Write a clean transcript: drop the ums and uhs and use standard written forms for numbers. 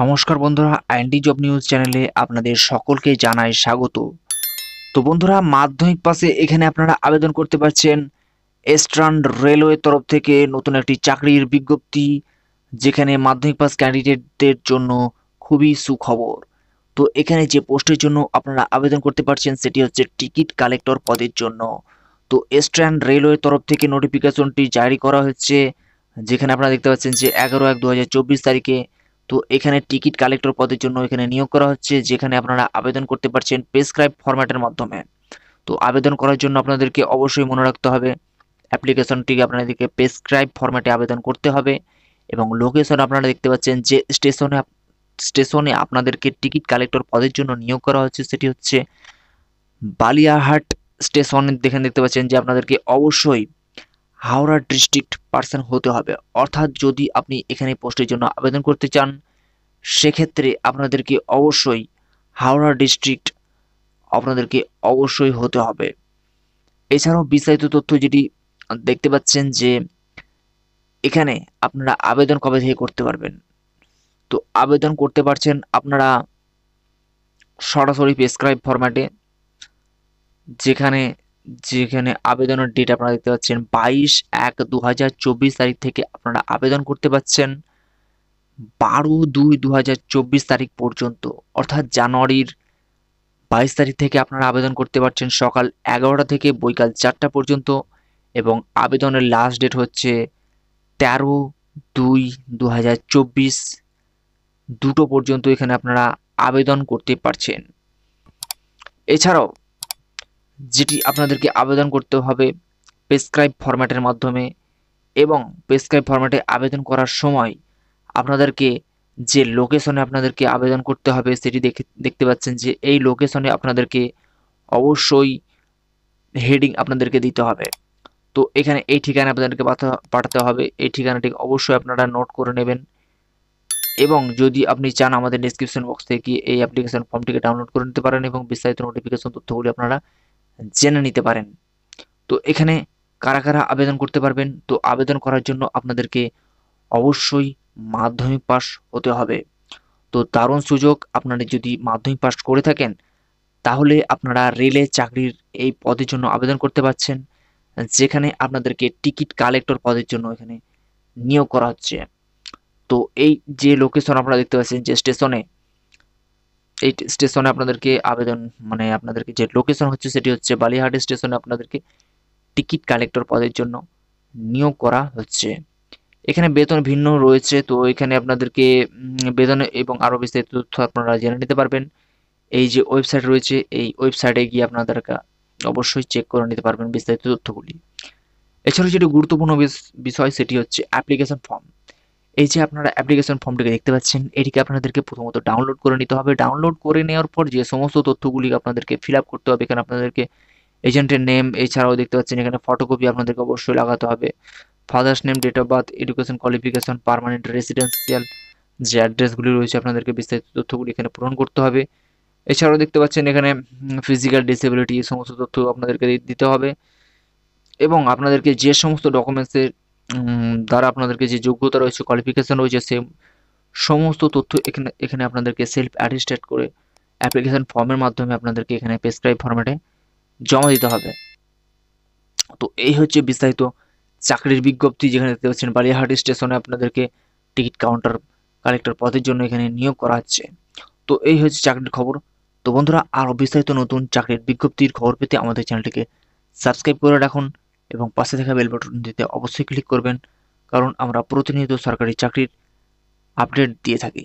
নমস্কার বন্ধুরা, IND job news চ্যানেলে আপনাদের সকলকে জানাই স্বাগত। তো বন্ধুরা, মাধ্যমিক পাশে এখানে আপনারা আবেদন করতে পারছেন ইস্টার্ন রেলওয়ে তরফ থেকে নতুন একটি চাকরির বিজ্ঞপ্তি, যেখানে মাধ্যমিক পাস ক্যান্ডিডেটদের জন্য খুবই সুখবর। তো এখানে যে পোস্টের জন্য আপনারা আবেদন করতে পারছেন সেটি হচ্ছে টিকিট কালেক্টর পদের জন্য। তো ইস্টার্ন রেলওয়ে তরফ থেকে নোটিফিকেশনটি জারি করা হচ্ছে, যেখানে আপনারা দেখতে পাচ্ছেন যে 11/1/2024 তারিখে। তো এখানে টিকিট কালেক্টর পদের জন্য এখানে নিয়োগ করা হচ্ছে, যেখানে আপনারা আবেদন করতে পারছেন প্রেসক্রাইব ফরম্যাটের মাধ্যমে। তো আবেদন করার জন্য আপনাদেরকে অবশ্যই মনে রাখতে হবে অ্যাপ্লিকেশনটিকে আপনাদেরকে প্রেসক্রাইব ফরম্যাটে আবেদন করতে হবে। এবং লোকেশন আপনারা দেখতে পাচ্ছেন যে স্টেশনে আপনাদেরকে টিকিট কালেক্টর পদের জন্য নিয়োগ করা হচ্ছে, সেটি হচ্ছে বালিয়াহাট স্টেশন। দেখতে পাচ্ছেন যে আপনাদেরকে অবশ্যই হাওড়া ডিস্ট্রিক্ট পার্সন হতে হবে। অর্থাৎ যদি আপনি এখানে পোস্টের জন্য আবেদন করতে চান, সেক্ষেত্রে আপনাদেরকে অবশ্যই হাওড়া ডিস্ট্রিক্ট আপনাদেরকে অবশ্যই হতে হবে। এছাড়াও বিস্তারিত তথ্য যেটি দেখতে পাচ্ছেন যে এখানে আপনারা আবেদন কবে থেকে করতে পারবেন। তো আবেদন করতে পারছেন আপনারা সরাসরি প্রেসক্রাইব ফরম্যাটে, যেখানে যেখানে আবেদনের ডেট আপনারা দেখতে পাচ্ছেন 22/1/2024 তারিখ থেকে আপনারা আবেদন করতে পারছেন 12/2/2024 তারিখ পর্যন্ত। অর্থাৎ জানুয়ারির 22 তারিখ থেকে আপনারা আবেদন করতে পারছেন সকাল 11টা থেকে বৈকাল 4টা পর্যন্ত। এবং আবেদনের লাস্ট ডেট হচ্ছে 13/2/2024 2টো পর্যন্ত এখানে আপনারা আবেদন করতে পারছেন। এছাড়াও যেটি আপনাদেরকে আবেদন করতে হবে প্রেসক্রাইব ফরম্যাটের মাধ্যমে, এবং প্রেসক্রাইব ফরম্যাটে আবেদন করার সময় আপনাদেরকে যে লোকেশনে আপনাদেরকে আবেদন করতে হবে সেটি দেখতে পাচ্ছেন যে এই লোকেশনে আপনাদেরকে অবশ্যই হেডিং আপনাদেরকে দিতে হবে। তো এখানে এই ঠিকানা আপনাদেরকে পাঠাতে হবে। এই ঠিকানাটি অবশ্যই আপনারা নোট করে নেবেন। এবং যদি আপনি চান, আমাদের ডেসক্রিপশন বক্স থেকে এই অ্যাপ্লিকেশন ফর্মটিকে ডাউনলোড করে নিতে পারেন এবং বিস্তারিত নোটিফিকেশন তথ্যগুলি আপনারা জেনে নিতে পারেন। তো এখানে কারা কারা আবেদন করতে পারবেন? তো আবেদন করার জন্য আপনাদেরকে অবশ্যই মাধ্যমিক পাস হতে হবে। তো দারুণ সুযোগ, আপনারা যদি মাধ্যমিক পাস করে থাকেন তাহলে আপনারা রেলে চাকরির এই পদের জন্য আবেদন করতে পারছেন, যেখানে আপনাদেরকে টিকিট কালেক্টর পদের জন্য এখানে নিয়োগ করা হচ্ছে। তো এই যে লোকেশন আপনারা দেখতে পাচ্ছেন যে এই স্টেশনে আপনাদেরকে আবেদন আপনাদেরকে যে লোকেশন হচ্ছে সেটি হচ্ছে বালিয়াহাট স্টেশনে আপনাদেরকে টিকিট কালেক্টর পদের জন্য নিয়োগ করা হচ্ছে। এখানে বেতন ভিন্ন রয়েছে। তো এখানে আপনাদেরকে বেতন এবং আরও বিস্তারিত তথ্য আপনারা জেনে নিতে পারবেন। এই যে ওয়েবসাইট রয়েছে, এই ওয়েবসাইটে গিয়ে আপনাদেরকে অবশ্যই চেক করে নিতে পারবেন বিস্তারিত তথ্যগুলি। এছাড়াও যেটি গুরুত্বপূর্ণ বিষয় সেটি হচ্ছে অ্যাপ্লিকেশন ফর্ম। এই যে আপনারা অ্যাপ্লিকেশন ফর্মটিকে দেখতে পাচ্ছেন, এটিকে আপনাদেরকে প্রথমত ডাউনলোড করে নিতে হবে। ডাউনলোড করে নেওয়ার পর যে সমস্ত তথ্যগুলি আপনাদেরকে ফিল আপ করতে হবে, এখানে আপনাদেরকে এজেন্টের নেম, এছাড়াও দেখতে পাচ্ছেন এখানে ফটোকপি আপনাদেরকে অবশ্যই লাগাতে হবে, father's name, date of birth, education qualification, permanent residential যে অ্যাড্রেসগুলি রয়েছে আপনাদেরকে বিস্তারিত তথ্যগুলি এখানে পূরণ করতে হবে। এছাড়াও দেখতে পাচ্ছেন এখানে ফিজিক্যাল ডিসেবিলিটি এই সমস্ত তথ্য আপনাদেরকে দিতে হবে। এবং আপনাদেরকে যে সমস্ত ডকুমেন্টসের দ্বারা আপনাদেরকে যে যোগ্যতা রয়েছে, কোয়ালিফিকেশন রয়েছে, সে সমস্ত তথ্য এখানে আপনাদেরকে সেলফ অ্যাটেস্টেড করে অ্যাপ্লিকেশন ফর্মের মাধ্যমে আপনাদেরকে এখানে প্রেসক্রাইব ফরম্যাটে জমা দিতে হবে। তো এই হচ্ছে বিস্তারিত চাকরির বিজ্ঞপ্তি, যেখানে দেখতে পাচ্ছেন বালিয়াহাট স্টেশনে আপনাদেরকে টিকিট কালেক্টর পদের জন্য এখানে নিয়োগ করা হচ্ছে। তো এই হচ্ছে চাকরির খবর। তো বন্ধুরা, আরও বিস্তারিত নতুন চাকরির বিজ্ঞপ্তির খবর পেতে আমাদের চ্যানেলটিকে সাবস্ক্রাইব করে রাখুন এবং পাশে থাকা বেল বাটনটিতে অবশ্যই ক্লিক করবেন, কারণ আমরা প্রতিনিয়ত সরকারি চাকরির আপডেট দিয়ে থাকি।